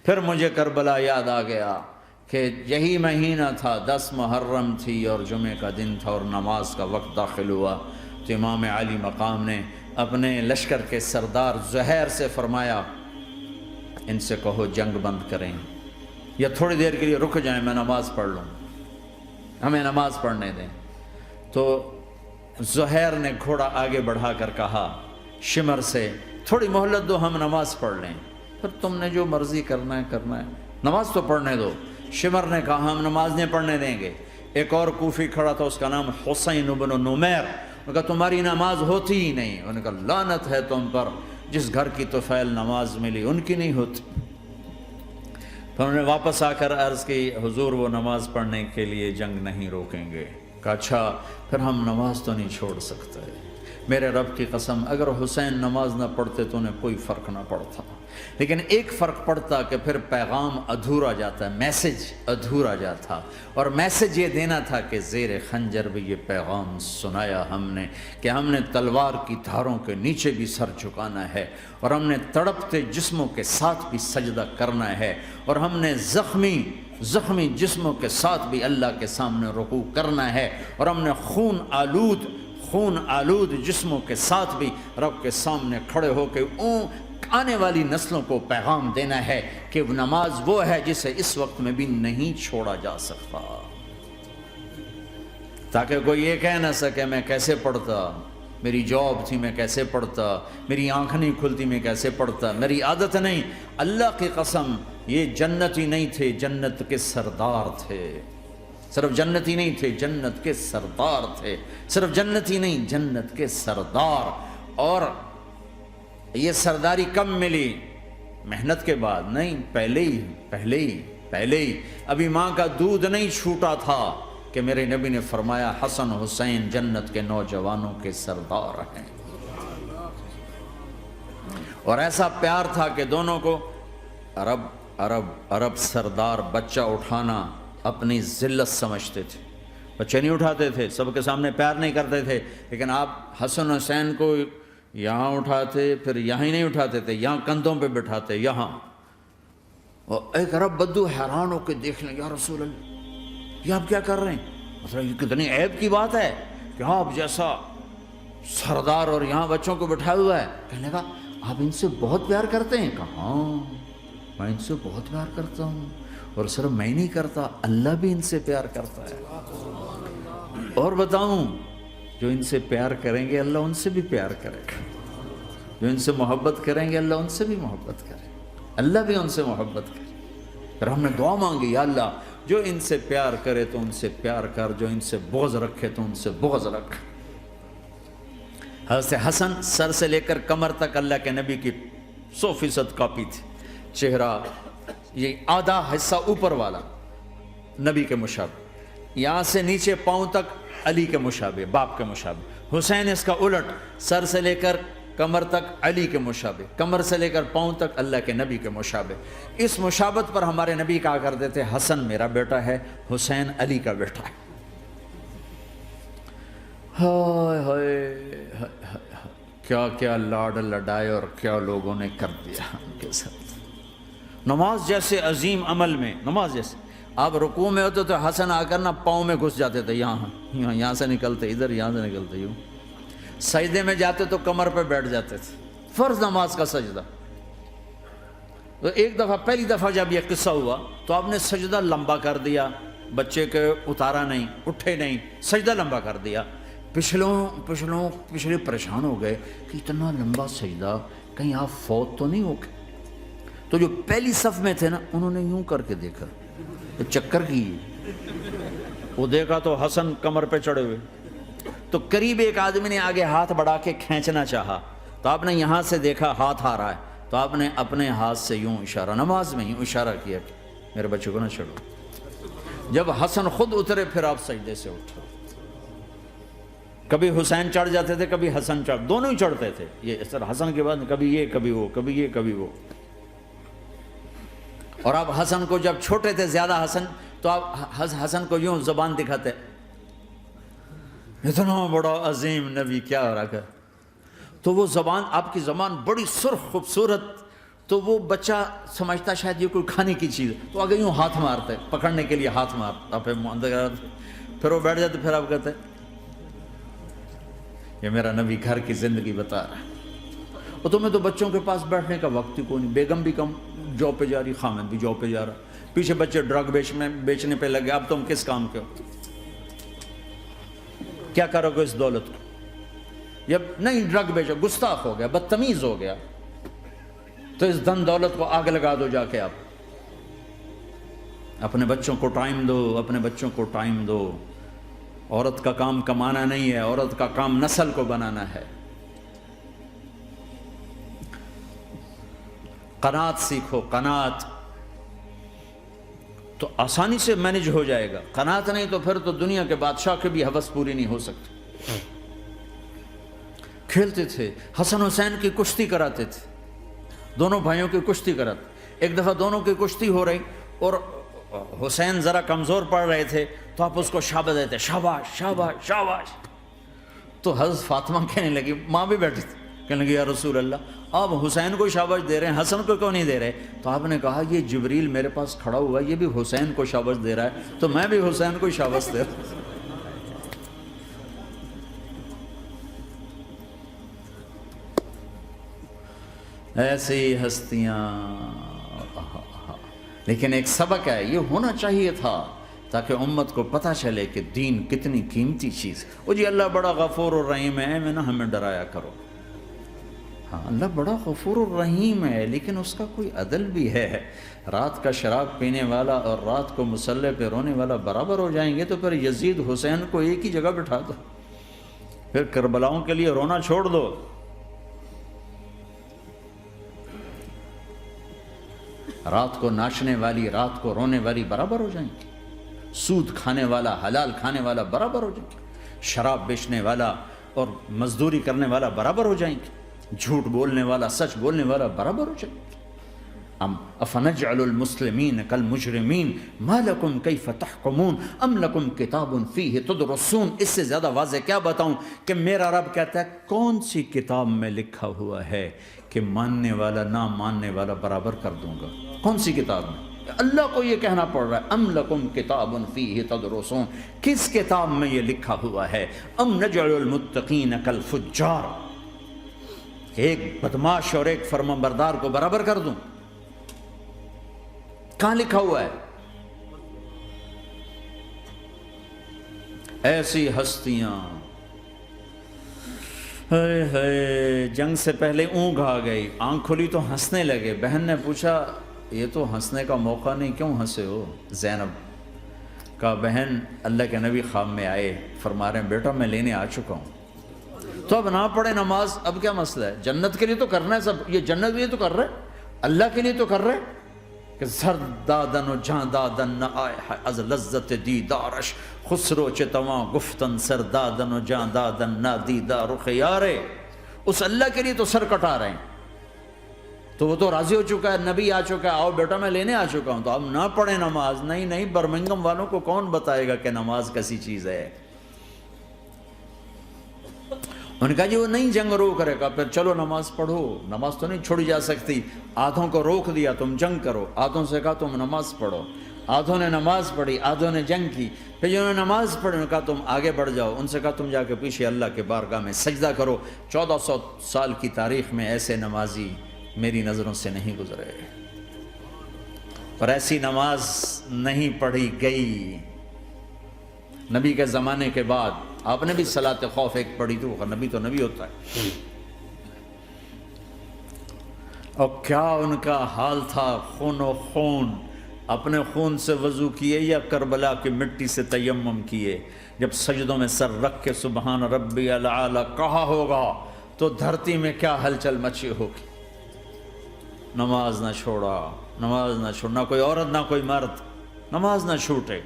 پھر مجھے کربلا یاد آ گیا کہ یہی مہینہ تھا، 10 محرم تھی اور جمعے کا دن تھا اور نماز کا وقت داخل ہوا، تو امام علی مقام نے اپنے لشکر کے سردار زہیر سے فرمایا ان سے کہو جنگ بند کریں یا تھوڑی دیر کے لیے رک جائیں، میں نماز پڑھ لوں، ہمیں نماز پڑھنے دیں۔ تو زہیر نے گھوڑا آگے بڑھا کر کہا شمر سے تھوڑی مہلت دو، ہم نماز پڑھ لیں، پھر تم نے جو مرضی کرنا ہے، نماز تو پڑھنے دو۔ شمر نے کہا ہم نماز نہیں پڑھنے دیں گے۔ ایک اور کوفی کھڑا تھا، اس کا نام حسین بن نمیر، انہوں نے کہا تمہاری نماز ہوتی ہی نہیں۔ انہوں نے کہا لعنت ہے تم پر، جس گھر کی طفیل نماز ملی ان کی نہیں ہوتی۔ پھر انہوں نے واپس آ کر عرض کی حضور وہ نماز پڑھنے کے لیے جنگ نہیں روکیں گے۔ کہا اچھا پھر ہم نماز تو نہیں چھوڑ سکتے۔ میرے رب کی قسم اگر حسین نماز نہ پڑھتے تو انہیں کوئی فرق نہ پڑتا، لیکن ایک فرق پڑتا کہ پھر پیغام ادھورا جاتا، میسج ادھورا جاتا، اور میسج یہ دینا تھا کہ زیر خنجر بھی یہ پیغام سنایا ہم نے کہ ہم نے تلوار کی دھاروں کے نیچے بھی سر جھکانا ہے، اور ہم نے تڑپتے جسموں کے ساتھ بھی سجدہ کرنا ہے، اور ہم نے زخمی جسموں کے ساتھ بھی اللہ کے سامنے رکوع کرنا ہے، اور ہم نے خون آلود جسموں کے ساتھ بھی رب کے سامنے کھڑے ہو کے آنے والی نسلوں کو پیغام دینا ہے کہ نماز وہ ہے جسے اس وقت میں بھی نہیں چھوڑا جا سکتا، تاکہ کوئی یہ کہہ نہ سکے میں کیسے پڑھتا، میری جاب تھی میں کیسے پڑھتا، میری آنکھ نہیں کھلتی میں کیسے پڑھتا، میری عادت نہیں۔ اللہ کی قسم یہ جنتی نہیں تھے، جنت کے سردار تھے، صرف جنتی نہیں تھے، جنت کے سردار تھے، صرف جنتی نہیں جنت کے سردار۔ اور یہ سرداری کب ملی؟ محنت کے بعد نہیں، پہلے ہی ابھی ماں کا دودھ نہیں چھوٹا تھا کہ میرے نبی نے فرمایا حسن حسین جنت کے نوجوانوں کے سردار ہیں، اور ایسا پیار تھا کہ دونوں کو عرب سردار بچہ اٹھانا اپنی ذلت سمجھتے تھے، بچے نہیں اٹھاتے تھے، سب کے سامنے پیار نہیں کرتے تھے، لیکن آپ حسن حسین کو یہاں اٹھاتے، پھر یہاں ہی نہیں اٹھاتے تھے، یہاں کندھوں پہ بٹھاتے، یہاں۔ اور ایک عرب بدو حیران ہو کے دیکھ لیں، یا رسول اللہ یہ آپ کیا کر رہے ہیں؟ مطلب یہ کتنی عیب کی بات ہے کہ آپ جیسا سردار اور یہاں بچوں کو بٹھایا ہوا ہے۔ کہنے لگا آپ ان سے بہت پیار کرتے ہیں؟ کہا ہاں میں ان سے بہت پیار کرتا ہوں، اور صرف میں نہیں کرتا، اللہ بھی ان سے پیار کرتا ہے۔ اور بتاؤں جو ان سے پیار کریں گے اللہ ان سے بھی پیار کرے گا، جو ان سے محبت کریں گے اللہ ان سے بھی محبت کرے، اللہ بھی ان سے محبت کرے۔ پھر ہم نے دعا مانگی یا اللہ جو ان سے پیار کرے تو ان سے پیار کر، جو ان سے بغض رکھے تو ان سے بغض رکھ۔ حضرت حسن سر سے لے کر کمر تک اللہ کے نبی کی 100% کاپی تھی، چہرہ یہ آدھا حصہ اوپر والا نبی کے مشابہ، یہاں سے نیچے پاؤں تک علی کے مشابہ، باپ کے مشابہ۔ حسین اس کا الٹ، سر سے لے کر کمر تک علی کے مشابہ، کمر سے لے کر پاؤں تک اللہ کے نبی کے مشابہ۔ اس مشابہت پر ہمارے نبی کہا کرتے تھے حسن میرا بیٹا ہے، حسین علی کا بیٹا ہے۔ ہائے ہائے کیا کیا لاڈ لڈائے اور کیا لوگوں نے کر دیا ان کے ساتھ۔ نماز جیسے عظیم عمل میں، نماز جیسے آپ رکوع میں ہوتے تو حسن آ کر نہ پاؤں میں گھس جاتے تھے، یہاں سے نکلتے ادھر، یہاں سے نکلتے یوں۔ سجدے میں جاتے تو کمر پہ بیٹھ جاتے تھے، فرض نماز کا سجدہ۔ تو ایک دفعہ، پہلی دفعہ جب یہ قصہ ہوا تو آپ نے سجدہ لمبا کر دیا، بچے کے اتارا نہیں، اٹھے نہیں، سجدہ لمبا کر دیا۔ پچھلے پریشان ہو گئے کہ اتنا لمبا سجدہ کہیں آپ فوت تو نہیں ہو گئے۔ تو جو پہلی صف میں تھے نا انہوں نے یوں کر کے دیکھا، چکر کی وہ دیکھا تو حسن کمر پہ چڑھے ہوئے، تو قریب ایک آدمی نے آگے ہاتھ بڑھا کے کھینچنا چاہا، تو آپ نے یہاں سے دیکھا ہاتھ آ رہا ہے، تو آپ نے اپنے ہاتھ سے یوں اشارہ، نماز میں یوں اشارہ کیا کہ میرے بچے کو نہ چڑھو۔ جب حسن خود اترے پھر آپ سجدے سے اٹھے۔ کبھی حسین چڑھ جاتے تھے، کبھی حسن دونوں ہی چڑھتے تھے، یہ اس طرح حسن کے بعد کبھی یہ کبھی وہ، کبھی یہ کبھی وہ۔ اور آپ حسن کو جب چھوٹے تھے زیادہ حسن، تو آپ حسن کو یوں زبان دکھاتے، اتنا بڑا عظیم نبی کیا ہو رہا ہے، تو وہ زبان، آپ کی زبان بڑی سرخ خوبصورت تو وہ بچہ سمجھتا شاید یہ کوئی کھانے کی چیز ہے، تو آگے یوں ہاتھ مارتا ہے، پکڑنے کے لیے ہاتھ مارتا، پھر وہ بیٹھ جاتے، پھر آپ کہتے ہیں یہ میرا نبی گھر کی زندگی بتا رہا ہے۔ اور تمہیں تو بچوں کے پاس بیٹھنے کا وقت ہی کوئی نہیں، بیگم بھی کم جاب پہ جا رہی، خامد بھی جاب پہ جا رہا، پیچھے بچے ڈرگ بیچنے پہ لگے، اب تم کس کام کے ہو؟ کیا کرو گے اس دولت کو؟ یا نہیں ڈرگ بیچو، گستاخ ہو گیا، بدتمیز ہو گیا، تو اس دن دولت کو آگ لگا دو جا کے۔ آپ اپنے بچوں کو ٹائم دو، اپنے بچوں کو ٹائم دو۔ عورت کا کام کمانا نہیں ہے، عورت کا کام نسل کو بنانا ہے۔ قناعت سیکھو، قناعت تو آسانی سے مینج ہو جائے گا، قناعت نہیں تو پھر تو دنیا کے بادشاہ کی بھی ہوس پوری نہیں ہو سکتی۔ کھیلتے تھے، حسن حسین کی کشتی کراتے تھے، دونوں بھائیوں کی کشتی کراتے۔ ایک دفعہ دونوں کی کشتی ہو رہی اور حسین ذرا کمزور پڑ رہے تھے، تو آپ اس کو شاباش دیتے، شاباش شاباش شاباش۔ تو حضرت فاطمہ کہنے لگی، ماں بھی بیٹھی تھی، کہنے لگی یا رسول اللہ آپ حسین کو شاباش دے رہے ہیں، حسن کو کیوں نہیں دے رہے؟ تو آپ نے کہا یہ جبریل میرے پاس کھڑا ہوا ہے، یہ بھی حسین کو شاباش دے رہا ہے، تو میں بھی حسین کو شاباش دے رہا ہوں۔ ایسی ہستیاں، لیکن ایک سبق ہے، یہ ہونا چاہیے تھا تاکہ امت کو پتہ چلے کہ دین کتنی قیمتی چیز ہے۔ وہ جی اللہ بڑا غفور الرحیم ہے، میں نہ ہمیں ڈرایا کرو۔ ہاں اللہ بڑا غفور الرحیم ہے، لیکن اس کا کوئی عدل بھی ہے۔ رات کا شراب پینے والا اور رات کو مصلی پہ رونے والا برابر ہو جائیں گے، تو پھر یزید حسین کو ایک ہی جگہ بٹھا دو، پھر کربلاؤں کے لیے رونا چھوڑ دو۔ رات کو ناچنے والی، رات کو رونے والی برابر ہو جائیں گے، سود کھانے والا، حلال کھانے والا برابر ہو جائیں گے، شراب بیچنے والا اور مزدوری کرنے والا برابر ہو جائیں گے، جھوٹ بولنے والا، سچ بولنے والا برابر ہو جائیں گے۔ افنجعل المسلمین کالمجرمین ما لکم کیف تحکمون ام لکم کتاب فیہ تدرسون۔ اس سے زیادہ واضح کیا بتاؤں کہ میرا رب کہتا ہے کون سی کتاب میں لکھا ہوا ہے کہ ماننے والا نہ ماننے والا برابر کر دوں گا؟ کون سی کتاب میں؟ اللہ کو یہ کہنا پڑ رہا ہے ام لکم کتاب فیہ تدرسون، کس کتاب میں یہ لکھا ہوا ہے؟ ام نجعل المتقین کالفجار، ایک بدماش اور ایک فرمانبردار کو برابر کر دوں؟ کہاں لکھا ہوا ہے؟ ایسی ہستیاں، جنگ سے پہلے اونگ آ گئی، آنکھ کھلی تو ہنسنے لگے۔ بہن نے پوچھا یہ تو ہنسنے کا موقع نہیں، کیوں ہنسے ہو؟ زینب کہا بہن اللہ کے نبی خواب میں آئے، فرما رہے ہیں بیٹا میں لینے آ چکا ہوں، تو اب نہ پڑھے نماز، اب کیا مسئلہ ہے؟ جنت کے لیے تو کرنا ہے سب، یہ جنت کے لیے تو کر رہے، اللہ کے لیے تو کر رہے کہ زر دادن و جان دادن نہ آئے از لذت دیدارش، خسرو چتواں گفتن سر دادن و جان دادن نہ دیدہ رخ یارے۔ اس اللہ کے لیے تو سر کٹا رہے ہیں، تو وہ تو راضی ہو چکا ہے، نبی آ چکا ہے، آؤ بیٹا میں لینے آ چکا ہوں، تو اب نہ پڑھیں نماز؟ نہیں نہیں، برمنگم والوں کو کون بتائے گا کہ نماز کیسی چیز ہے؟ انہوں نے کہا جی وہ نہیں جنگ روک کرے گا، پھر چلو نماز پڑھو، نماز تو نہیں چھوڑی جا سکتی۔ آدھوں کو روک دیا تم جنگ کرو، آدھوں سے کہا تم نماز پڑھو، آدھوں نے نماز پڑھی، آدھوں نے جنگ کی۔ پھر جنہوں نے نماز پڑھی انہوں نے کہا تم آگے بڑھ جاؤ، ان سے کہا تم جا کے پیچھے اللہ کے بارگاہ میں سجدہ کرو۔ 1400 سال کی تاریخ میں ایسے نمازی میری نظروں سے نہیں گزرے، اور ایسی نماز نہیں پڑھی گئی نبی کے زمانے کے بعد۔ آپ نے بھی صلاۃ خوف ایک پڑھی تھی، وہ نبی تو نبی ہوتا ہے، اور کیا ان کا حال تھا، خون و خون، اپنے خون سے وضو کیے یا کربلا کی مٹی سے تیمم کیے؟ جب سجدوں میں سر رکھ کے سبحان ربی الاعلی کہا ہوگا تو دھرتی میں کیا ہلچل مچی ہوگی۔ نماز نہ چھوڑا، نماز نہ چھوڑنا، کوئی عورت نہ کوئی مرد، نماز نہ چھوٹے۔